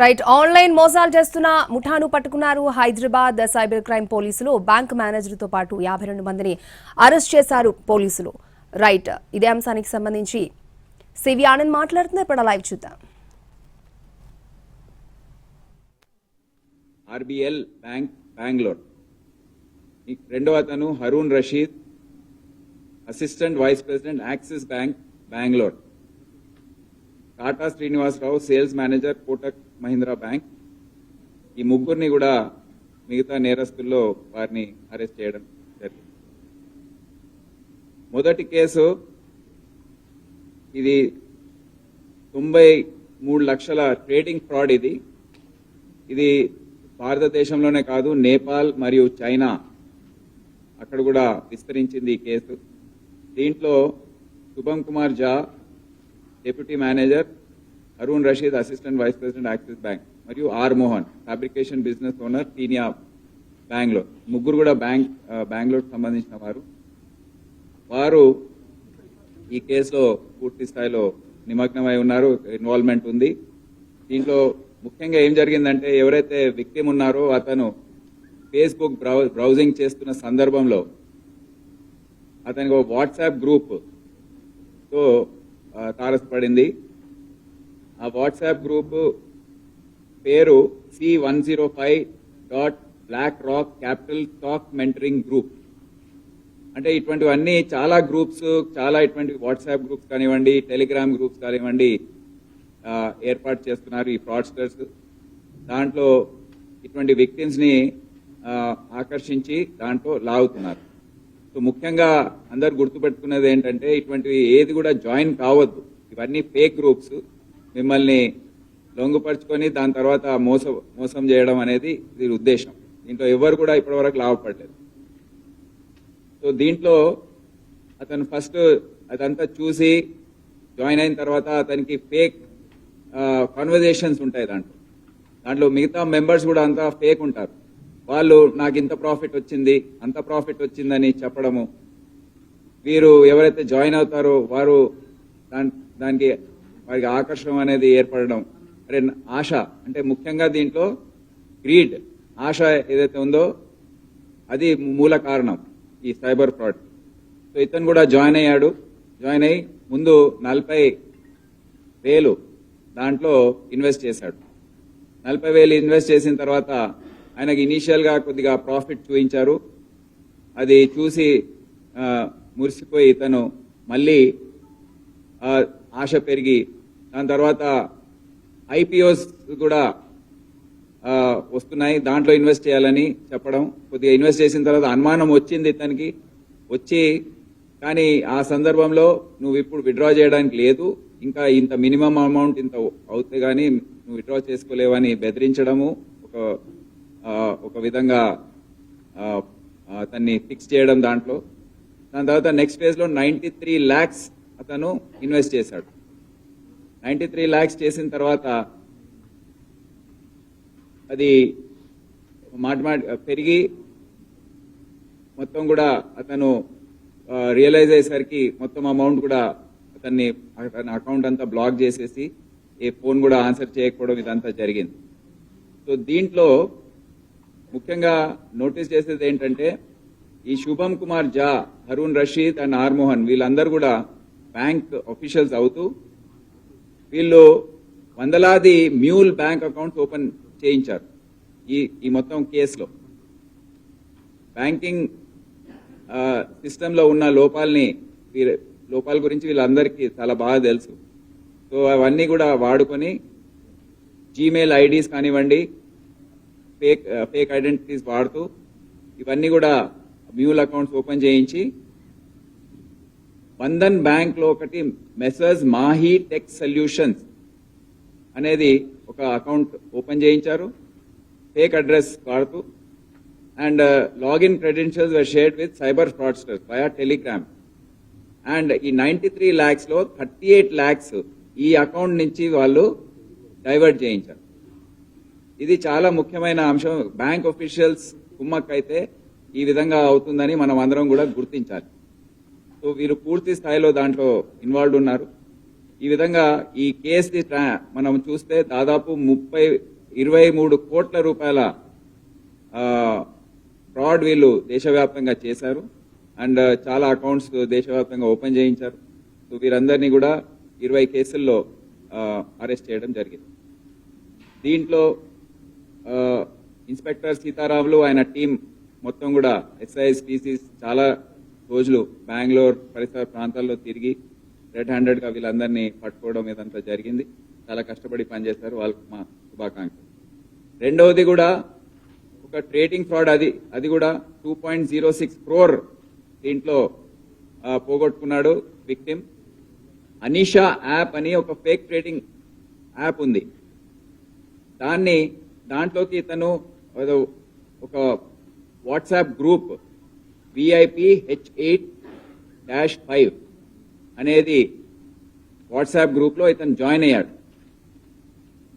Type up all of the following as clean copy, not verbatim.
Right online మోసాలు చేస్తున్న ముఠాను పట్టుకున్నారు హైదరాబాద్ సైబర్ క్రైమ్ పోలీసులు. బ్యాంక్ మేనేజర్తో పాటు 52 మందిని అరెస్ట్ చేశారు పోలీసులు. రైట్ ఇదే అంశానికి సంబంధించి సివి ఆనంద్ మాట్లాడుతున్నారు. ఇప్పుడు లైవ్ చూద్దాం. ఆర్బిఎల్ బ్యాంక్ బెంగళూరు రెండవ అతను Haroon Rashid, assistant vice president axis Bank Bengaluru. Tata Srinivasarao sales manager Kotak Mahindra Bank. ఈ ముగ్గురిని కూడా మిగతా నేరస్తుల్లో వారిని అరెస్ట్ చేయడం జరిగింది. మొదటి కేసు ఇది 93 లక్షల ట్రేడింగ్ ఫ్రాడ్. ఇది భారతదేశంలోనే కాదు, నేపాల్ మరియు చైనా అక్కడ కూడా విస్తరించింది ఈ కేసు. దీంట్లో Shubham Kumar Jha deputy manager, Arun Rashid assistant vice president axis Bank మరియు R Mohan fabrication business owner టీనియా బెంగళూరు. ముగ్గురు కూడా బెంగళూరుకు సంబంధించిన వారు ఈ కేసులో పూర్తి స్థాయిలో నిమగ్నమై ఉన్నారు, ఇన్వాల్వ్మెంట్ ఉంది. దీంట్లో ముఖ్యంగా ఏం జరిగిందంటే, ఎవరైతే విక్టిమ్ ఉన్నారో అతను ఫేస్బుక్ బ్రౌజింగ్ చేస్తున్న సందర్భంలో అతనికి ఒక వాట్సాప్ గ్రూప్ తో తారసపడింది. ఆ వాట్సాప్ గ్రూప్ పేరు C105.BlackRock Capital Stock Mentoring Group. అంటే ఇటువంటివన్నీ చాలా గ్రూప్స్, చాలా ఇటువంటి వాట్సాప్ గ్రూప్స్ కానివ్వండి, టెలిగ్రామ్ గ్రూప్స్ కానివ్వండి ఏర్పాటు చేస్తున్నారు ఈ ఫ్రాడ్స్టర్స్. దాంట్లో ఇటువంటి విక్టిమ్స్ ని ఆకర్షించి దాంట్లో లాగుతున్నారు. సో ముఖ్యంగా అందరు గుర్తుపెట్టుకున్నది ఏంటంటే, ఇటువంటివి ఏది కూడా జాయిన్ కావద్దు. ఇవన్నీ ఫేక్ గ్రూప్స్. మిమ్మల్ని లొంగుపరుచుకొని దాని తర్వాత మోసం చేయడం అనేది దీని ఉద్దేశం. దీంట్లో ఎవరు కూడా ఇప్పటివరకు లాభపడలేదు. సో దీంట్లో అతను ఫస్ట్ అదంతా చూసి జాయిన్ అయిన తర్వాత అతనికి ఫేక్ కన్వర్జేషన్స్ ఉంటాయి. దాంట్లో మిగతా మెంబర్స్ కూడా అంతా ఫేక్ ఉంటారు. వాళ్ళు నాకు ఇంత ప్రాఫిట్ వచ్చింది, అంత ప్రాఫిట్ వచ్చిందని చెప్పడము. వీరు ఎవరైతే జాయిన్ అవుతారో వారు దానికి వారికి ఆకర్షణ అనేది ఏర్పడడం. అరే ఆశ అంటే ముఖ్యంగా దీంట్లో గ్రీడ్, ఆశ ఏదైతే ఉందో అది మూల కారణం ఈ సైబర్ ఫ్రాడ్. సో ఇతను కూడా జాయిన్ అయ్యాడు. జాయిన్ అయ్యి ముందు 40,000 దాంట్లో ఇన్వెస్ట్ చేశాడు. 40,000 ఇన్వెస్ట్ చేసిన తర్వాత ఆయనకి ఇనీషియల్ గా కొద్దిగా ప్రాఫిట్ చూపించారు. అది చూసి మురిసిపోయి ఇతను మళ్ళీ ఆశ పెరిగి దాని తర్వాత IPOs కూడా వస్తున్నాయి, దాంట్లో ఇన్వెస్ట్ చేయాలని చెప్పడం. కొద్దిగా ఇన్వెస్ట్ చేసిన తర్వాత అనుమానం వచ్చింది ఇతనికి. వచ్చి కానీ ఆ సందర్భంలో నువ్వు ఇప్పుడు విత్డ్రా చేయడానికి లేదు, ఇంకా ఇంత మినిమం అమౌంట్ ఇంత అవుతే గానీ నువ్వు విత్డ్రా చేసుకోలేవని బెదిరించడము, ఒక విధంగా అతన్ని ఫిక్స్ చేయడం దాంట్లో. దాని తర్వాత నెక్స్ట్ ఫేజ్ లో 93 lakhs అతను ఇన్వెస్ట్ చేశాడు. 93 lakhs చేసిన తర్వాత అది మాట పెరిగి మొత్తం కూడా అతను రియలైజ్ అయ్యేసరికి మొత్తం అమౌంట్ కూడా అతని అకౌంట్ అంతా బ్లాక్ చేసేసి ఏ ఫోన్ కూడా ఆన్సర్ చేయకపోవడం ఇదంతా జరిగింది. సో దీంట్లో ముఖ్యంగా నోటీస్ చేసేది ఏంటంటే, ఈ శుభం కుమార్ జా, హరూన్ రషీద్ అండ్ ఆర్ మోహన్ వీళ్ళందరూ కూడా బ్యాంక్ ఆఫీషియల్స్ అవుతూ వీళ్ళు వందలాది మ్యూల్ బ్యాంక్ అకౌంట్స్ ఓపెన్ చేయించారు ఈ మొత్తం కేసులో. బ్యాంకింగ్ సిస్టంలో ఉన్న లోపాల గురించి వీళ్ళందరికీ చాలా బాగా తెలుసు. సో అవన్నీ కూడా వాడుకొని జీమెయిల్ ఐడీస్ కానివ్వండి, ఫేక్ ఐడెంటిటీస్ వాడుతూ ఇవన్నీ కూడా మ్యూల్ అకౌంట్స్ ఓపెన్ చేయించి బంధన్ బ్యాంక్ లో ఒకటి మెసర్స్ మాహీ టెక్ సొల్యూషన్స్ అనేది ఒక అకౌంట్ ఓపెన్ చేయించారు ఫేక్ అడ్రస్ వాడుతూ. And login credentials were shared with cyber fraudsters via Telegram. And ఈ 93 lakhs లో 38 lakhs ఈ అకౌంట్ నుంచి వాళ్ళు డైవర్ట్ చేయించారు. ఇది చాలా ముఖ్యమైన అంశం. బ్యాంక్ ఆఫీషియల్స్ కుమ్మక్కైతే ఈ విధంగా అవుతుందని మనం అందరం కూడా గుర్తించాలి. సో వీరు పూర్తి స్థాయిలో దాంట్లో ఇన్వాల్వ్ ఉన్నారు. ఈ విధంగా ఈ కేసు మనం చూస్తే దాదాపు 23 కోట్ల రూపాయల ఫ్రాడ్ వీళ్ళు దేశవ్యాప్తంగా చేశారు అండ్ చాలా అకౌంట్స్ దేశవ్యాప్తంగా ఓపెన్ చేయించారు. సో వీరందరినీ కూడా 20 కేసుల్లో అరెస్ట్ చేయడం జరిగింది. దీంట్లో ఇన్స్పెక్టర్ సీతారాములు ఆయన టీం మొత్తం కూడా ఎస్ఐస్ పీసీస్ చాలా రోజులు బెంగళూరు పరిసర ప్రాంతాల్లో తిరిగి రెడ్ హ్యాండెడ్ గా వీళ్ళందరినీ పట్టుకోవడం ఇదంతా జరిగింది. చాలా కష్టపడి పనిచేశారు, వాళ్ళకి మా శుభాకాంక్షలు. రెండవది కూడా ఒక ట్రేడింగ్ ఫ్రాడ్, అది కూడా 2.06 crore దీంట్లో పోగొట్టుకున్నాడు విక్టిమ్. అనీషా యాప్ అని ఒక ఫేక్ ట్రేడింగ్ యాప్ ఉంది. దాంట్లోకి ఇతను ఒక వాట్సాప్ గ్రూప్ VIP H8-5 అనేది వాట్సాప్ గ్రూప్ లో ఇతను జాయిన్ అయ్యాడు.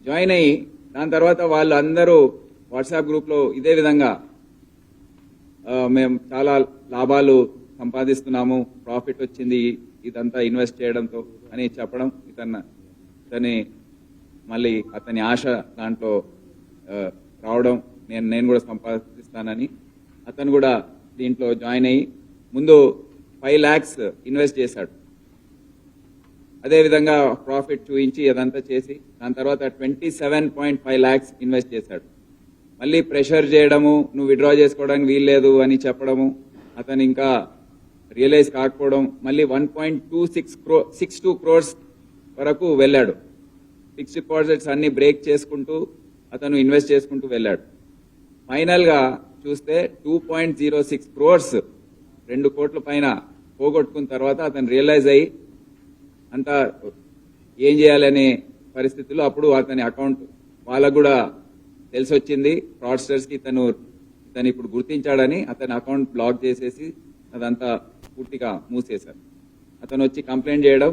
జాయిన్ అయ్యి దాని తర్వాత వాళ్ళందరూ వాట్సాప్ గ్రూప్ లో ఇదే విధంగా మేము చాలా లాభాలు సంపాదిస్తున్నాము, ప్రాఫిట్ వచ్చింది ఇదంతా ఇన్వెస్ట్ చేయడంతో అని చెప్పడం, ఇతని మళ్ళీ అతని ఆశ దాంట్లో రావడం, నేను కూడా సంపాదిస్తానని అతను కూడా దీంట్లో జాయిన్ అయ్యి ముందు 5 lakhs ఇన్వెస్ట్ చేశాడు. అదేవిధంగా ప్రాఫిట్ చూపించి అదంతా చేసి దాని తర్వాత 27.5 lakhs ఇన్వెస్ట్ చేశాడు. మళ్ళీ ప్రెషర్ చేయడము, నువ్వు విత్డ్రా చేసుకోవడానికి వీల్లేదు అని చెప్పడము, అతను ఇంకా రియలైజ్ కాకపోవడం, మళ్ళీ 1.62 crores వరకు వెళ్ళాడు. ఫిక్స్డ్ డిపాజిట్స్ అన్ని బ్రేక్ చేసుకుంటూ అతను ఇన్వెస్ట్ చేసుకుంటూ వెళ్ళాడు. ఫైనల్ గా చూస్తే 2.06 crores 2 కోట్ల పైన పోగొట్టుకున్న తర్వాత అతను రియలైజ్ అయ్యి అంతా ఏం చేయాలనే పరిస్థితుల్లో అప్పుడు అతని అకౌంట్ వాళ్ళకు కూడా తెలిసి వచ్చింది, ఫ్రాడ్స్టర్స్ కి ఇతను ఇప్పుడు గుర్తించాడని అతని అకౌంట్ బ్లాక్ చేసేసి అదంతా పూర్తిగా మూసేశారు. అతను వచ్చి కంప్లైంట్ చేయడం,